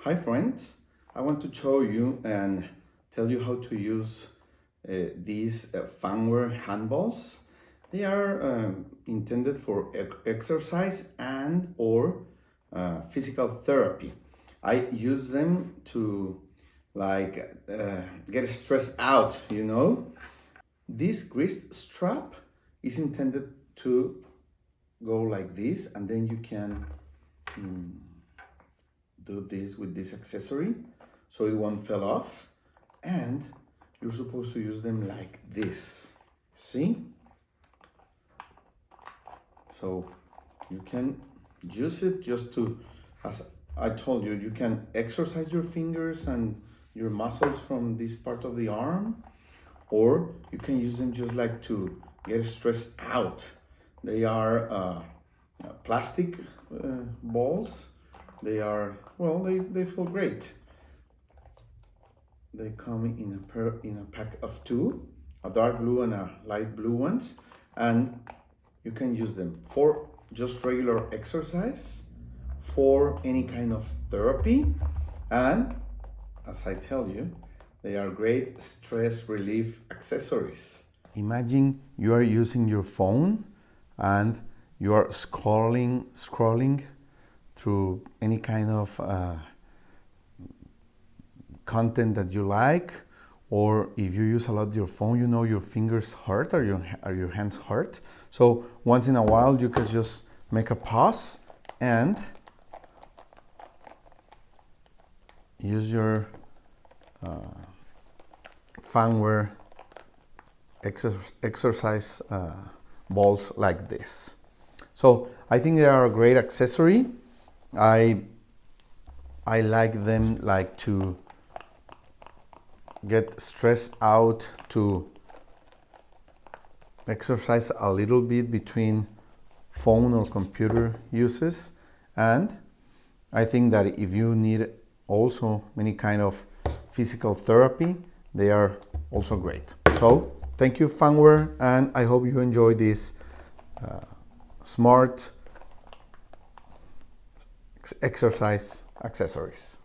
Hi friends, I want to show you and tell you how to use these fanwear handballs. They are intended for exercise and or physical therapy. I use them to get stressed out, you know. This wrist strap is intended to go like this, and then you can do this with this accessory so it won't fall off, and you're supposed to use them like this, see? So you can use it just to, as I told you, you can exercise your fingers and your muscles from this part of the arm, or you can use them just like to get stressed out. They are plastic balls. They are, well, they feel great. They come in a pack of two, a dark blue and a light blue ones, and you can use them for just regular exercise, for any kind of therapy, and as I tell you, they are great stress relief accessories. Imagine you are using your phone and you are scrolling through any kind of content that you like, or if you use a lot your phone, you know your fingers hurt or your hands hurt. So once in a while you can just make a pause and use your fanwear exercise balls like this. So I think they are a great accessory. I like them like to get stressed out, to exercise a little bit between phone or computer uses, and I think that if you need also any kind of physical therapy, they are also great. So thank you, fanwear, and I hope you enjoy these smart exercise accessories.